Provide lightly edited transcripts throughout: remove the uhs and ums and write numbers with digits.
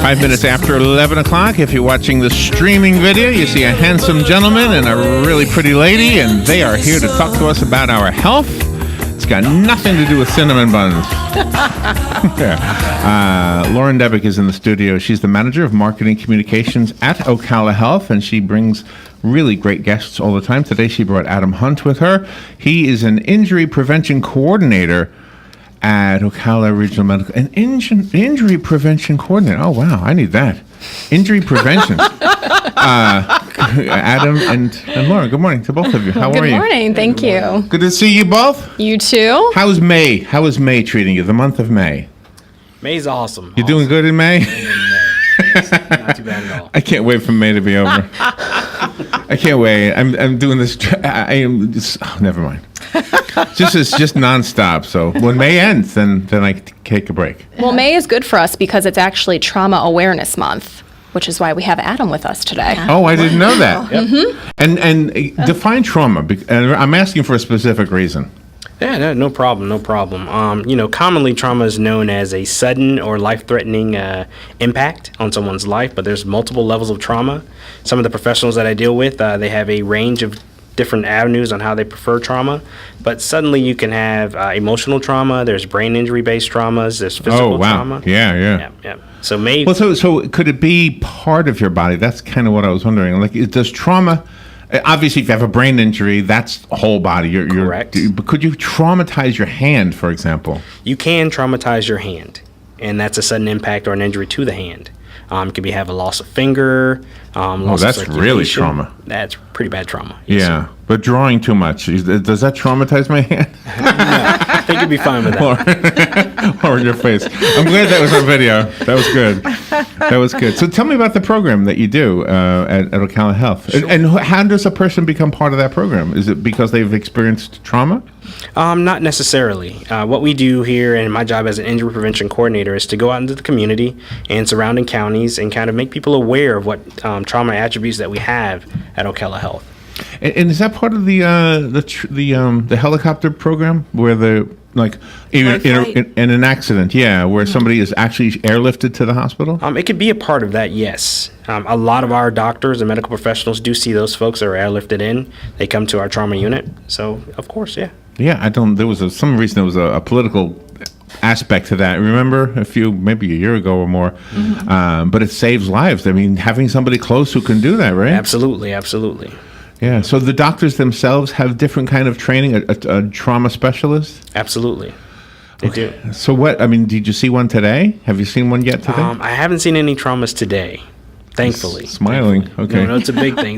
5 minutes after 11 o'clock. If you're watching the streaming video, you see a handsome gentleman and a really pretty lady, and they are here to talk to us about our health. It's got nothing to do with cinnamon buns. Lauren Debick is in the studio. She's the manager of marketing communications at Ocala Health, and she brings really great guests all the time. Today she brought Adam Hunt with her. He is an injury prevention coordinator at Ocala Regional Medical. An injury prevention coordinator. Oh, wow. I need that. Injury prevention. Adam and Lauren, good morning to both of you. How are you? Good morning. Thank you. Good to see you both. You too. How is May? How is May treating you? The month of May. May's awesome. You doing good in May? It's not too bad at all. I can't wait for May to be over. I can't wait. I'm doing this. I am just. Oh, never mind. It's just nonstop. So when May ends, then I take a break. Well, May is good for us because it's actually Trauma Awareness Month, which is why we have Adam with us today. Oh, I didn't know that. Yep. Mm-hmm. And define trauma. And I'm asking for a specific reason. Yeah, no problem. Commonly trauma is known as a sudden or life-threatening impact on someone's life, but there's multiple levels of trauma. Some of the professionals that I deal with, they have a range of different avenues on how they prefer trauma, but suddenly you can have emotional trauma, there's brain injury-based traumas, there's physical trauma. Yeah. So maybe... Well, so could it be part of your body? That's kind of what I was wondering. Like, does trauma... Obviously, if you have a brain injury, that's whole body. Correct. But could you traumatize your hand, for example? You can traumatize your hand, and that's a sudden impact or an injury to the hand. It could have a loss of finger, loss of that's really trauma. That's pretty bad trauma. Yeah, but drawing too much, does that traumatize my hand? No, I think you'd be fine with that. Or your face. I'm glad that was on video. That was good. That was good. So tell me about the program that you do at Ocala Health. Sure. And how does a person become part of that program? Is it because they've experienced trauma? Not necessarily. What we do here, and my job as an injury prevention coordinator, is to go out into the community and surrounding counties and kind of make people aware of what trauma attributes that we have at Ocala Health. And is that part of the helicopter program where in an accident, where somebody is actually airlifted to the hospital? It could be a part of that, yes. A lot of our doctors and medical professionals do see those folks that are airlifted in. They come to our trauma unit. So, of course, yeah. Yeah, there was some reason there was a political aspect to that. Remember maybe a year ago or more, but it saves lives. I mean, having somebody close who can do that, right? Absolutely. Yeah. So the doctors themselves have different kind of training. A trauma specialist. Absolutely. They do. So what? I mean, did you see one today? Have you seen one yet today? I haven't seen any traumas today. Thankfully. Smiling. Okay. No, it's a big thing.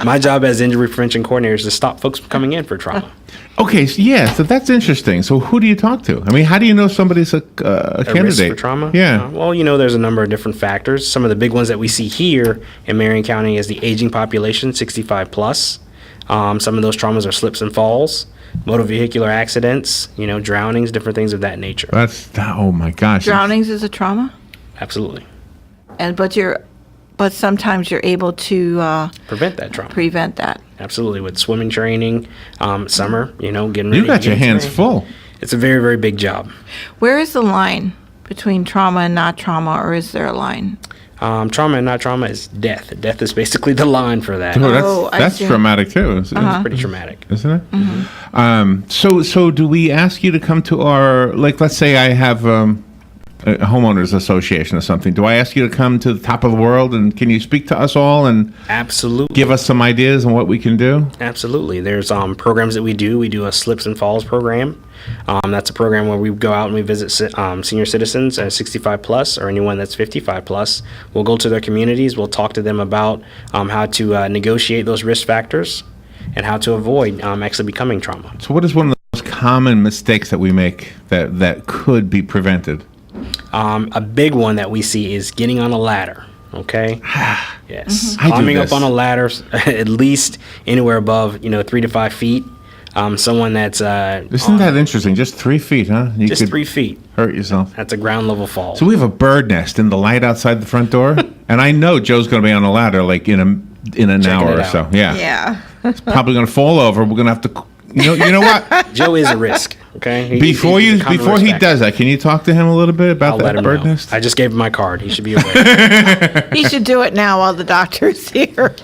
My job as injury prevention coordinator is to stop folks from coming in for trauma. Okay. So that's interesting. So who do you talk to? I mean, how do you know somebody's a candidate risk for trauma? Yeah. There's a number of different factors. Some of the big ones that we see here in Marion County is the aging population, 65 plus. Some of those traumas are slips and falls, motor vehicular accidents, drownings, different things of that nature. Oh my gosh. Drownings is a trauma? Absolutely. But sometimes you're able to prevent that trauma. Prevent that. Absolutely, with swimming training, summer, getting ready. You got your hands full. It's a very, very big job. Where is the line between trauma and not trauma, or is there a line? Trauma and not trauma is death. Death is basically the line for that. That's traumatic too. It's pretty traumatic, isn't it? Mm-hmm. So do we ask you to come to our, let's say I have a homeowners association or something. Do I ask you to come to the top of the world, and can you speak to us all and absolutely give us some ideas on what we can do? Absolutely. There's programs that we do. We do a slips and falls program. That's a program where we go out and we visit senior citizens 65 plus or anyone that's 55 plus. We'll go to their communities. We'll talk to them about how to negotiate those risk factors and how to avoid actually becoming trauma. So what is one of the most common mistakes that we make that could be prevented? A big one that we see is getting on a ladder. Okay. Yes. Climbing up on a ladder, at least anywhere above 3 to 5 feet. Someone that's isn't that interesting? Just 3 feet, huh? You just could 3 feet. Hurt yourself. That's a ground level fall. So we have a bird nest in the light outside the front door, and I know Joe's going to be on a ladder in an hour or so. Yeah. Yeah. It's probably going to fall over. We're going to have to You know what? Joe is a risk. Okay. Before he's a common he risk factor. does that, can you talk to him a little bit about I'll let that him bird know. nest? I just gave him my card. He should be aware. You should do it now while the doctor's here.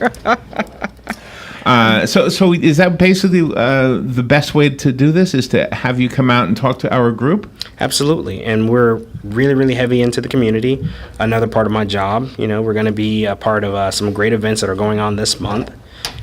So is that basically the best way to do this? Is to have you come out and talk to our group? Absolutely. And we're really, really heavy into the community. Another part of my job, we're going to be a part of some great events that are going on this month.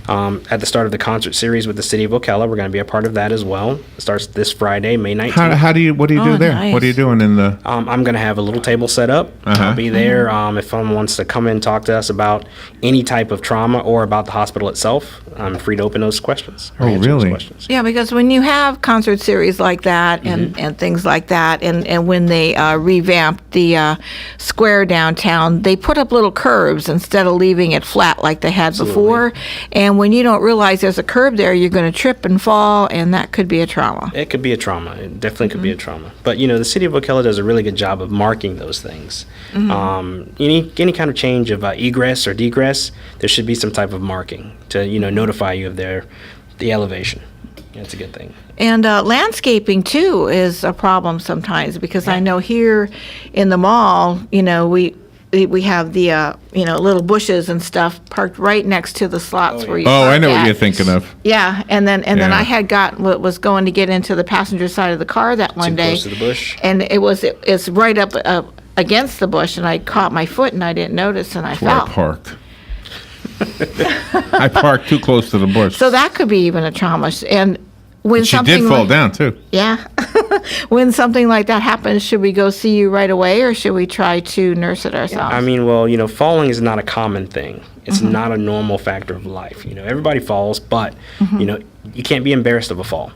At the start of the concert series with the city of Ocala, we're going to be a part of that as well. It starts this Friday, May 19th. What do you do Oh, there? nice. What are you doing in the? I'm going to have a little table set up. Uh-huh. I'll be there if someone wants to come in and talk to us about any type of trauma or about the hospital itself. I'm free to open those questions. or Oh, answer those really? questions. Yeah, because when you have concert series like that and things like that, and when they revamped the square downtown, they put up little curbs instead of leaving it flat like they had before. And when you don't realize there's a curb there, you're going to trip and fall, and that could be a trauma. It could be a trauma. It definitely could be a trauma. But the city of Ocala does a really good job of marking those things. Any kind of change of egress or degress, there should be some type of marking to notify you of the elevation. That's a good thing. And landscaping too is a problem sometimes, because I know here in the mall, we have the little bushes and stuff parked right next to the slots where you Oh, I park know what at. you're thinking of. Yeah, and then Yeah. I had was going to get into the passenger side of the car that one Too day. close to the bush? And it's right up against the bush, and I caught my foot and I didn't notice, and I Where I fell. parked. I parked too close to the bush. So that could be even a trauma. And when she something did fall like- down too. Yeah. When something like that happens, should we go see you right away, or should we try to nurse it ourselves? I mean, falling is not a common thing. It's not a normal factor of life. Everybody falls, but, you can't be embarrassed of a fall.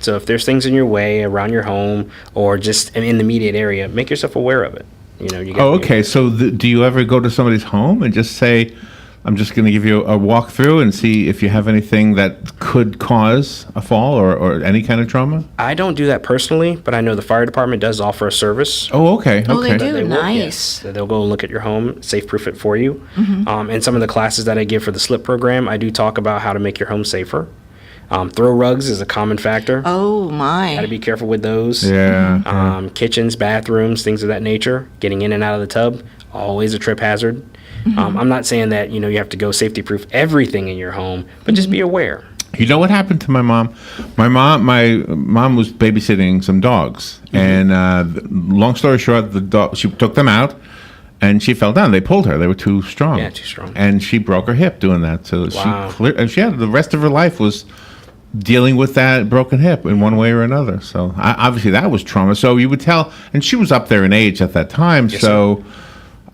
So if there's things in your way around your home or just in the immediate area, make yourself aware of it. You gotta Oh, be okay. So do you ever go to somebody's home and just say, I'm just going to give you a walkthrough and see if you have anything that could cause a fall or any kind of trauma? I don't do that personally, but I know the fire department does offer a service. Oh, okay. Oh, they okay. do? They will, Nice. yes. They'll go and look at your home, safe-proof it for you. And some of the classes that I give for the SLIP program, I do talk about how to make your home safer. Throw rugs is a common factor. Oh, my. Got to be careful with those. Yeah. Kitchens, bathrooms, things of that nature. Getting in and out of the tub, always a trip hazard. I'm not saying that you have to go safety-proof everything in your home, but just be aware. You know what happened to my mom? My mom was babysitting some dogs, and long story short, she took them out, and she fell down. They pulled her; they were too strong. Yeah, too strong. And she broke her hip doing that. So Wow. and she had the rest of her life was dealing with that broken hip in one way or another. So obviously that was trauma. So you would tell, and she was up there in age at that time. Yes, so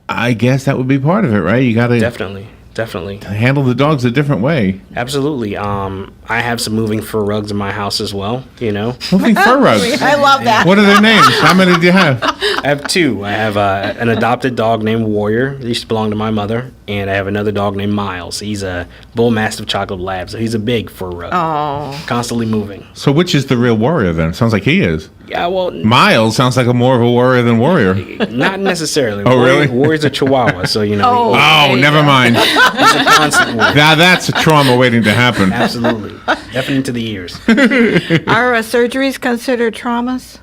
I guess that would be part of it, right? You got to Definitely. handle the dogs a different way. Absolutely. I have some moving fur rugs in my house as well, Moving fur rugs. I love that. What are their names? How many do you have? I have two. I have an adopted dog named Warrior. He used to belong to my mother. And I have another dog named Miles. He's a bull mastiff chocolate lab, so he's a big fur rug. Oh. Constantly moving. So which is the real warrior then? Sounds like he is. Yeah, well, Miles sounds like more of a warrior than warrior. not necessarily. Oh, really? Warrior's a Chihuahua, so, Oh. Oh, never mind. he's a constant warrior. Now that's a trauma waiting to happen. Absolutely. Definitely to the ears. Are surgeries considered traumas?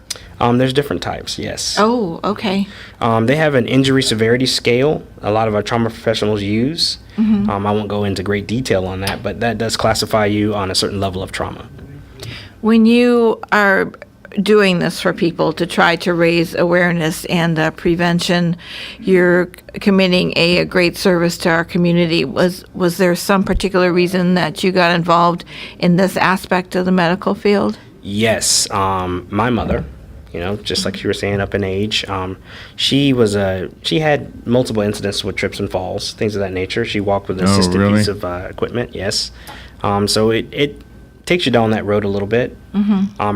There's different types, yes. Oh, okay. They have an injury severity scale a lot of our trauma professionals use. I won't go into great detail on that, but that does classify you on a certain level of trauma. When you are doing this for people to try to raise awareness and prevention, you're committing a great service to our community. Was there some particular reason that you got involved in this aspect of the medical field? Yes, my mother, just like you were saying, up in age, she had multiple incidents with trips and falls, things of that nature. She walked with an assisted really? piece of equipment, yes. So it takes you down that road a little bit.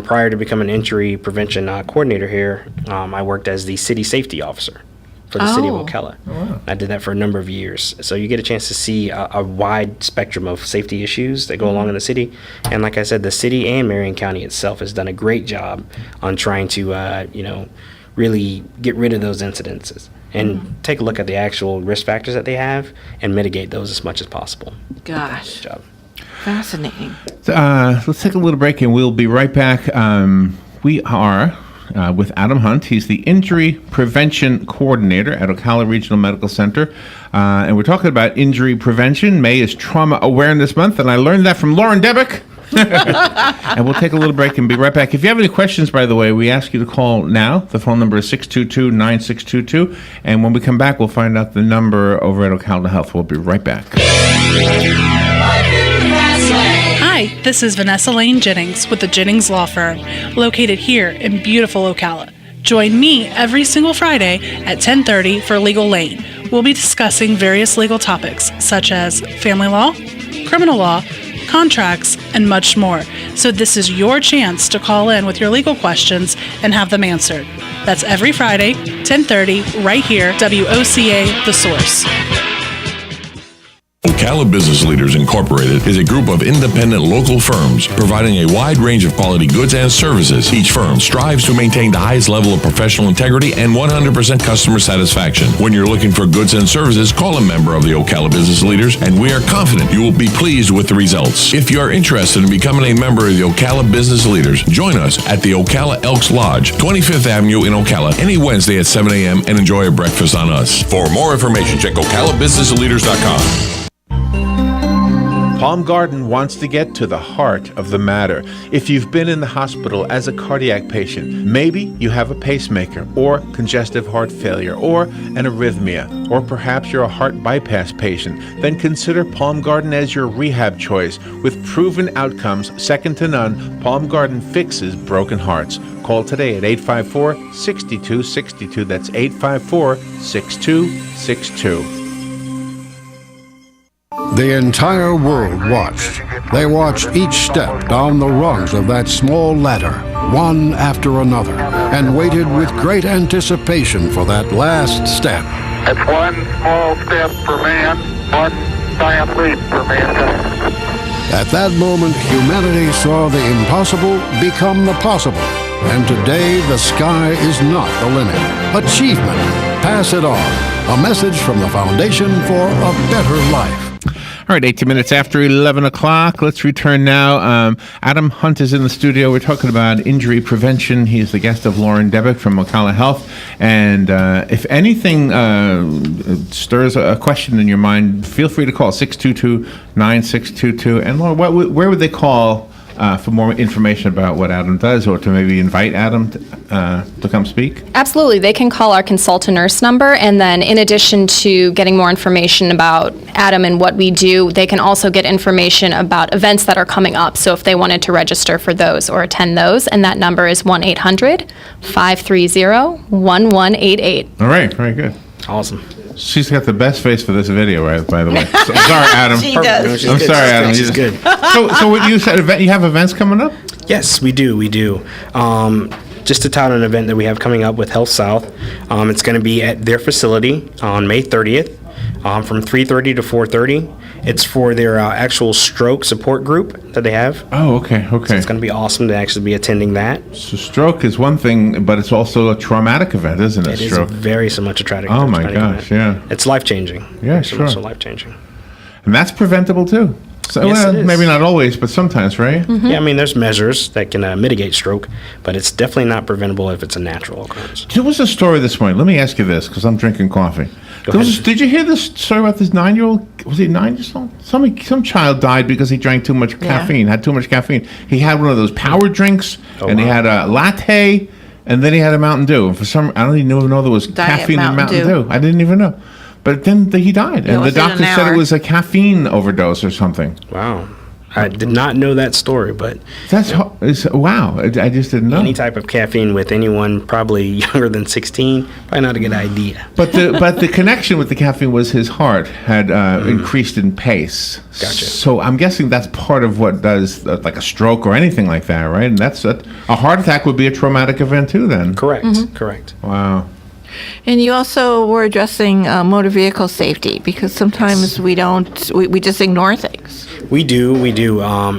Prior to becoming an injury prevention coordinator here, I worked as the city safety officer for the city of Oh. Ocala. I did that for a number of years. So you get a chance to see a wide spectrum of safety issues that go along in the city. And like I said, the city and Marion County itself has done a great job on trying to, really get rid of those incidences and take a look at the actual risk factors that they have and mitigate those as much as possible. Gosh. Good job. Fascinating. Let's take a little break and we'll be right back. We are with Adam Hunt. He's the Injury Prevention Coordinator at Ocala Regional Medical Center. And we're talking about injury prevention. May is Trauma Awareness Month, and I learned that from Lauren Debick. And we'll take a little break and be right back. If you have any questions, by the way, we ask you to call now. The phone number is 622-9622. And when we come back, we'll find out the number over at Ocala Health. We'll be right back. Hi, this is Vanessa Lane Jennings with the Jennings Law Firm, located here in beautiful Ocala. Join me every single Friday at 10:30 for Legal Lane. We'll be discussing various legal topics such as family law, criminal law, contracts, and much more. So this is your chance to call in with your legal questions and have them answered. That's every Friday, 10:30, right here, WOCA The Source. Ocala Business Leaders Incorporated is a group of independent local firms providing a wide range of quality goods and services. Each firm strives to maintain the highest level of professional integrity and 100% customer satisfaction. When you're looking for goods and services, call a member of the Ocala Business Leaders, and we are confident you will be pleased with the results. If you are interested in becoming a member of the Ocala Business Leaders, join us at the Ocala Elks Lodge, 25th Avenue in Ocala, any Wednesday at 7 a.m. and enjoy a breakfast on us. For more information, check OcalaBusinessLeaders.com. Palm Garden wants to get to the heart of the matter. If you've been in the hospital as a cardiac patient, maybe you have a pacemaker or congestive heart failure or an arrhythmia, or perhaps you're a heart bypass patient, then consider Palm Garden as your rehab choice. With proven outcomes second to none, Palm Garden fixes broken hearts. Call today at 854-6262. That's 854-6262. The entire world watched. They watched each step down the rungs of that small ladder, one after another, and waited with great anticipation for that last step. It's one small step for man, one giant leap for mankind. At that moment, humanity saw the impossible become the possible. And today, the sky is not the limit. Achievement. Pass it on. A message from the Foundation for a Better Life. All right, 18 minutes after 11 o'clock. Let's return now. Adam Hunt is in the studio. We're talking about injury prevention. He's the guest of Lauren Debick from Ocala Health. And if anything stirs a question in your mind, feel free to call 622-9622. And Lauren, where would they call for more information about what Adam does, or to maybe invite Adam to come speak? Absolutely. They can call our consultant nurse number, and then in addition to getting more information about Adam and what we do, they can also get information about events that are coming up. So if they wanted to register for those or attend those, and that number is 1-800-530-1188. All right, very good. Awesome. She's got the best face for this video, right? By the way, so, I'm sorry, Adam. She does. I'm sorry, Adam. She's good. So what you said, you have events coming up? Yes, we do. We do. Just to tout an event that we have coming up with Health South. It's going to be at their facility on May 30th from 3:30 to 4:30. It's for their actual stroke support group that they have. Oh, okay. So it's going to be awesome to actually be attending that. So stroke is one thing, but it's also a traumatic event, isn't it? It is Stroke. very so much a traumatic Oh my traumatic gosh, event. yeah. It's life-changing. Yeah, So sure. much so life-changing. And that's preventable too. So, Yes, well, it is. maybe not always, but sometimes, right? Yeah, I mean, there's measures that can mitigate stroke, but it's definitely not preventable if it's a natural occurrence. There was a story this morning. Let me ask you this, because I'm drinking coffee. Did you hear this story about this 9-year-old? Was he 9 years old? Some child died because he drank too much caffeine. Had too much caffeine. He had one of those power drinks, and he had a latte, and then he had a Mountain Dew. And for some, I don't even know there was Diet caffeine in Mountain Mountain Dew. I didn't even know. But then he died, and the was in an doctor said hour. it was a caffeine overdose or something. Wow. I did not know that story, but Wow. I just didn't know. any type of caffeine with anyone probably younger than 16, probably not a good idea. But the connection with the caffeine was his heart had increased in pace. Gotcha. So I'm guessing that's part of what does like a stroke or anything like that, right? And that's a heart attack would be a traumatic event too. Then Correct, correct. Wow. And you also were addressing motor vehicle safety, because sometimes we just ignore things. We do.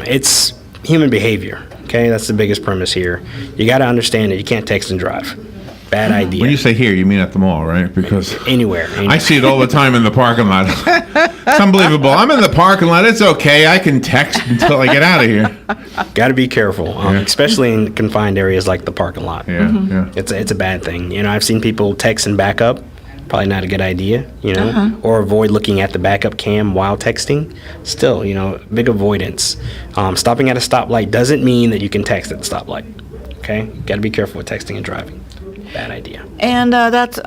It's human behavior. Okay, that's the biggest premise here. You got to understand that you can't text and drive. Bad idea. When you say here, you mean at the mall, right? Because Anywhere. I see it all the time in the parking lot. It's unbelievable. I'm in the parking lot. It's okay. I can text until I get out of here. Got to be careful, especially in confined areas like the parking lot. Yeah, yeah. It's a bad thing. I've seen people text and back up. Probably not a good idea, or avoid looking at the backup cam while texting. Still, big avoidance. Stopping at a stoplight doesn't mean that you can text at the stoplight. Okay? Got to be careful with texting and driving. Bad idea. And that's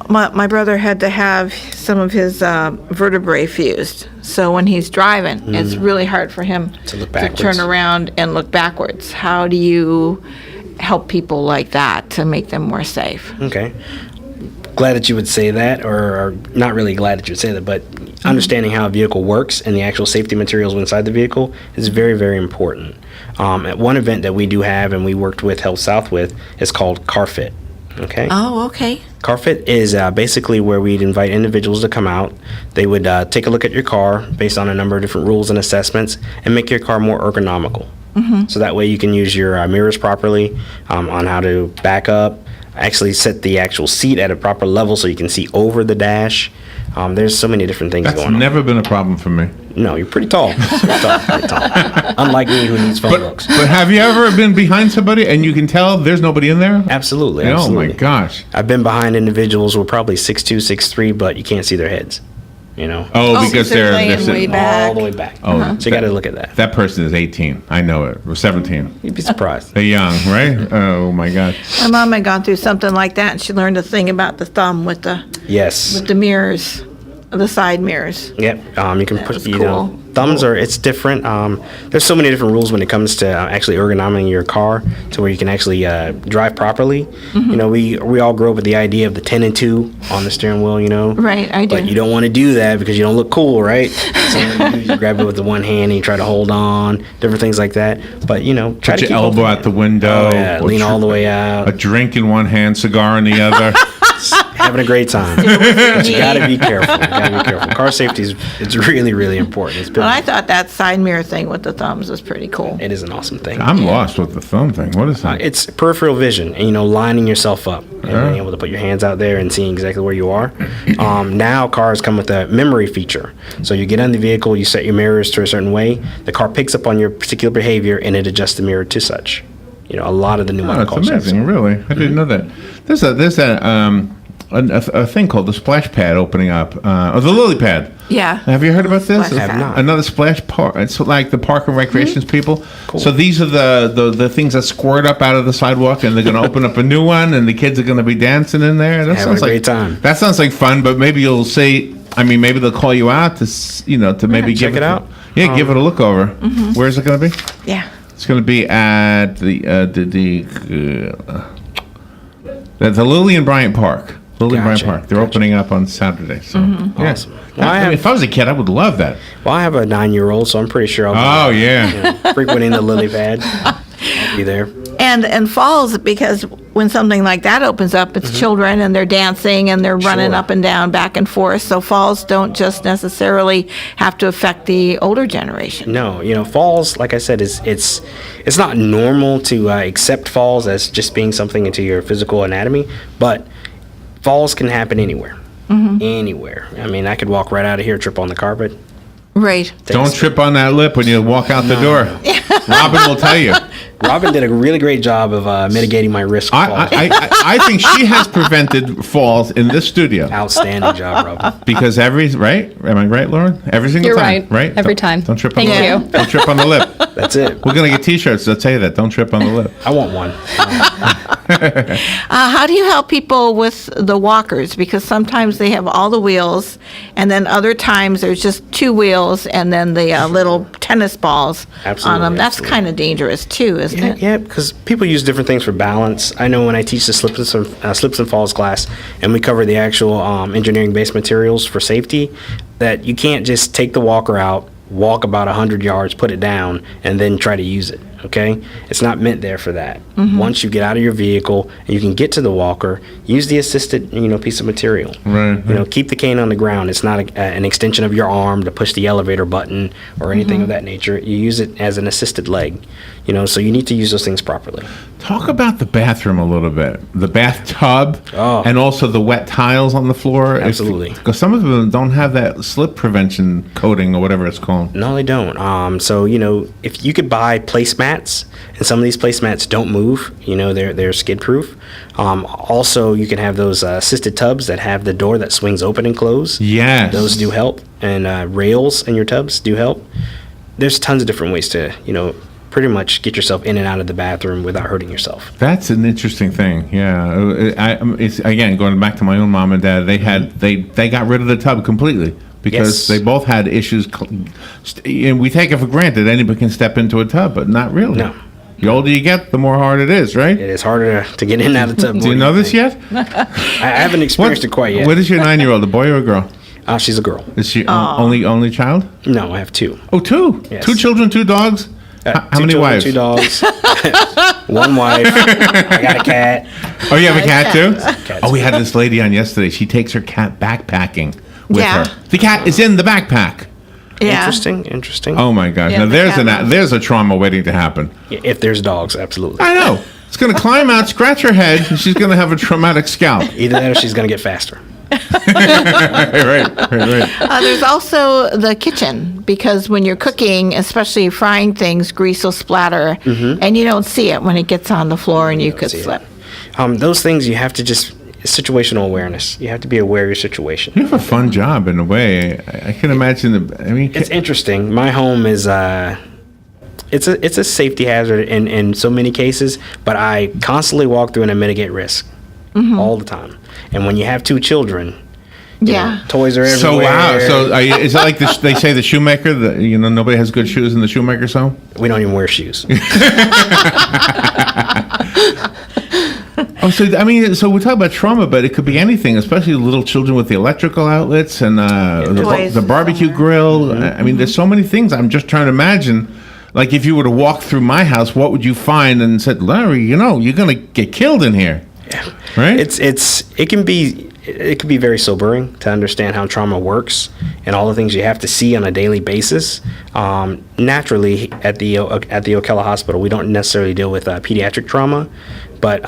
my brother had to have some of his vertebrae fused. So when he's driving, it's really hard for him To look to backwards. turn around and look backwards. How do you help people like that to make them more safe? Okay. Glad that you would say that, or not really glad that you would say that, but understanding how a vehicle works and the actual safety materials inside the vehicle is very, very important. At one event that we do have and we worked with Health South with is called CarFit. Okay. Oh, okay. CarFit is basically where we'd invite individuals to come out. They would take a look at your car based on a number of different rules and assessments and make your car more ergonomical. So that way you can use your mirrors properly, on how to back up, actually set the actual seat at a proper level so you can see over the dash. There's so many different things That's going on. never been a problem for me. No, you're pretty tall. Pretty tall. Unlike me who needs phone books. But have you ever been behind somebody and you can tell there's nobody in there? Absolutely. Oh Absolutely. my gosh. I've been behind individuals who are probably 6'2", 6'3", but you can't see their heads. Oh, because they're they're laying way sitting. back. All the way back. Oh, So you got to look at that. That person is 18. I know it. Or 17. You'd be surprised. They're young, right? Oh my God. My mom had gone through something like that, and she learned a thing about the thumb with Yes. the mirrors, the side mirrors. Yep. You can put, was cool. thumbs are, it's different. There's so many different rules when it comes to actually ergonoming your car to where you can actually drive properly. We all grew up with the idea of the 10 and 2 on the steering wheel, Right, I do. But you don't want to do that because you don't look cool, right? So you grab it with the one hand and you try to hold on, different things like that. But, try Put to your keep elbow out the window. Oh, yeah, or lean all the way A out. drink in one hand, cigar in the other. Having a great time. But you got to be careful. Car safety it's really, really important. It's been, But I thought that side mirror thing with the thumbs was pretty cool. it is an awesome thing. I'm lost with the thumb thing. What is that? It's peripheral vision, and lining yourself up and being able to put your hands out there and seeing exactly where you are. Now cars come with a memory feature, so you get in the vehicle, you set your mirrors to a certain way, the car picks up on your particular behavior, and it adjusts the mirror to such. A lot of the new Oh, model it's cars have amazing, really. I didn't know that. There's a thing called the splash pad opening up, or the lily pad. Yeah. Have you heard about this? Splash pad. Have not. Another splash park. It's like the park and recreations people. Cool. So these are the things that squirt up out of the sidewalk, and they're going to open up a new one, and the kids are going to be dancing in there. That Having sounds a like great time. That sounds like fun, but maybe you'll say. I mean, maybe they'll call you out to to maybe check give it out. Yeah, give it a look over. Where is it going to be? Yeah. It's going to be at the Lily and Bryant Park. Lily and Bryant Gotcha, Park. They're opening up on Saturday. So yeah. Awesome. Well, If I was a kid, I would love that. Well, I have a 9-year-old, so I'm pretty sure I'll Oh be yeah. frequenting the lily pad. I'll be there. And falls, because when something like that opens up, it's children and they're dancing and they're running Sure. up and down, back and forth. So falls don't just necessarily have to affect the older generation. No, falls, like I said, it's not normal to accept falls as just being something into your physical anatomy, but falls can happen anywhere. Anywhere. I mean, I could walk right out of here, trip on the carpet. Right. Don't trip on that lip when you walk out the door. Robin will tell you. Robin did a really great job of mitigating my risk. of falls. I think she has prevented falls in this studio Outstanding job, Robin. because right? Am I right, Lauren? Every single You're time, right. Every time. Don't trip on Thank the you. lip. Don't trip on the lip. That's it. We're gonna get T-shirts that say that. Don't trip on the lip. I want one. How do you help people with the walkers? Because sometimes they have all the wheels, and then other times there's just 2 wheels and then the little tennis balls on Absolutely, them. That's absolutely. kind of dangerous too, isn't it? Yeah, because people use different things for balance. I know when I teach the slips and falls class, and we cover the actual engineering-based materials for safety, that you can't just take the walker out, walk about 100 yards, put it down, and then try to use it. Okay, it's not meant there for that. Once you get out of your vehicle and you can get to the walker, use the assisted, piece of material. Right. Keep the cane on the ground. It's not an extension of your arm to push the elevator button or anything of that nature. You use it as an assisted leg. So you need to use those things properly. Talk about the bathroom a little bit. The bathtub and also the wet tiles on the floor. Absolutely. Because some of them don't have that slip prevention coating or whatever it's called. No, they don't. So, if you could buy placemats, and some of these placemats don't move, they're skid proof. Also, you can have those assisted tubs that have the door that swings open and close. Yes. Those do help. And rails in your tubs do help. There's tons of different ways to, pretty much get yourself in and out of the bathroom without hurting yourself. That's an interesting thing. Yeah. It's again going back to my own mom and dad. They got rid of the tub completely because they both had issues. And we take it for granted anybody can step into a tub, but not really. No. The older you get, the more hard it is, right? It is harder to get in and out of the tub. Do you know this yet? I haven't experienced it quite yet. What is your 9-year-old, a boy or a girl? She's a girl. Is she only child? No, I have 2. Oh, 2? Yes. 2 children, 2 dogs? How 2 many children, wives? 2 dogs. 1 wife. I got a cat. Oh, you have a cat too? Cats. Oh, we had this lady on yesterday. She takes her cat backpacking with Yeah. her. The cat is in the backpack. Yeah. Interesting. Oh my gosh! Yeah, now the there's a trauma waiting to happen. If there's dogs, absolutely. I know. It's going to climb out, scratch her head, and she's going to have a traumatic scalp. Either that or she's going to get faster. right. There's also the kitchen, because when you're cooking, especially frying things, grease will splatter, and you don't see it when it gets on the floor, and you could see it. slip. Those things you have to just situational awareness. You have to be aware of your situation. You have a fun job in a way. I can imagine. It's interesting. My home is it's a safety hazard in so many cases, but I constantly walk through and I mitigate risk all the time. And when you have 2 children, you know, toys are everywhere. So wow. So is it like they say the shoemaker? Nobody has good shoes in the shoemaker's home. We don't even wear shoes. Oh, so we talk about trauma, but it could be anything, especially little children with the electrical outlets and the barbecue grill. There's so many things. I'm just trying to imagine, like if you were to walk through my house, what would you find? And said, Larry, you're going to get killed in here. Yeah. Right? It can be very sobering to understand how trauma works and all the things you have to see on a daily basis. Naturally, at the Ocala Hospital, we don't necessarily deal with pediatric trauma, but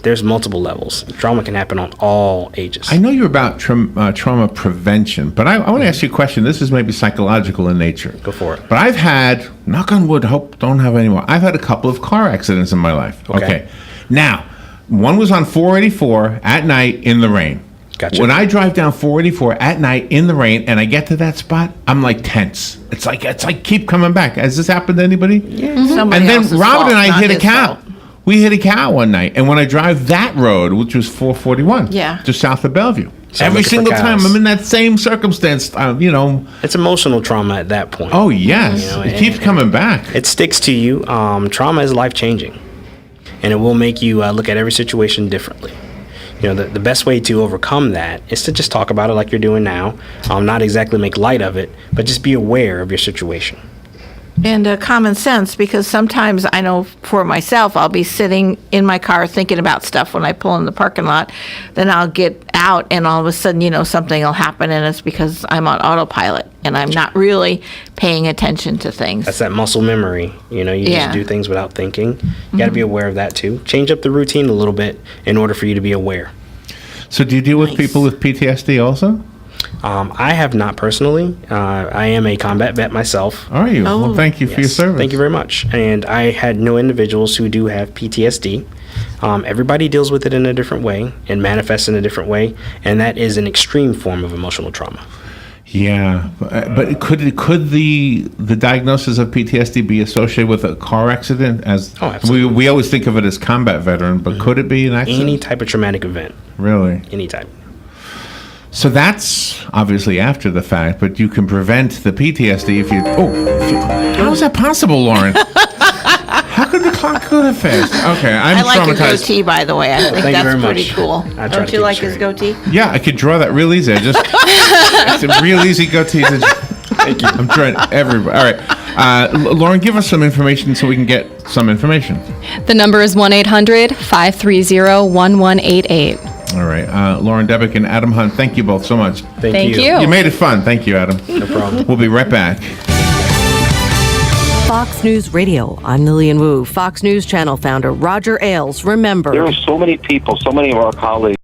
there's multiple levels. Trauma can happen on all ages. I know you're about trauma prevention, but I want to ask you a question. This is maybe psychological in nature. Go for it. But I've had, knock on wood, hope don't have any more. I've had a couple of car accidents in my life. Okay. Now, one was on 484 at night in the rain. Gotcha. When I drive down 484 at night in the rain and I get to that spot, I'm like tense. It's like keep coming back. Has this happened to anybody? Yeah. Somebody And then else's Robin fault, and I not hit a his cow. fault. We hit a cow one night, and when I drive that road, which was 441, Yeah. just south of Bellevue, So every looking for single time cows. I'm in that same circumstance, It's emotional trauma at that point. Oh yes, You know, it keeps coming back. It sticks to you. Trauma is life-changing, and it will make you look at every situation differently. The best way to overcome that is to just talk about it like you're doing now. Not exactly make light of it, but just be aware of your situation. And common sense, because sometimes I know for myself, I'll be sitting in my car thinking about stuff when I pull in the parking lot. Then I'll get out and all of a sudden, something will happen, and it's because I'm on autopilot and I'm not really paying attention to things. That's that muscle memory. You Yeah. just do things without thinking. You got to be aware of that too. Change up the routine a little bit in order for you to be aware. So do you deal with people with PTSD also? I have not personally. I am a combat vet myself. Are you? Well, thank you for your Yes, service. thank you very much. And I had no individuals who do have PTSD. Everybody deals with it in a different way and manifests in a different way, and that is an extreme form of emotional trauma. Yeah, but could the diagnosis of PTSD be associated with a car accident? As absolutely. we always think of it as combat veteran, but could it be an accident? Any type of traumatic event. Really? Any type. So that's obviously after the fact, but you can prevent the PTSD if you. How is that possible, Lauren? How could the clock go that fast? Okay, I'm I like your traumatized. goatee, by the way. I think Thank you that's very pretty much. cool. I try to Don't keep you it like his straight. goatee? Yeah, I could draw that real easy. It's a real easy goatee. Thank you. I'm trying everybody. All right. Lauren, give us some information so we can get some information. The number is 1-800-530-1188. All right. Lauren Debick and Adam Hunt, thank you both so much. Thank you. You made it fun. Thank you, Adam. No problem. We'll be right back. Fox News Radio. I'm Lillian Wu. Fox News Channel founder Roger Ailes. Remember, There are so many people, so many of our colleagues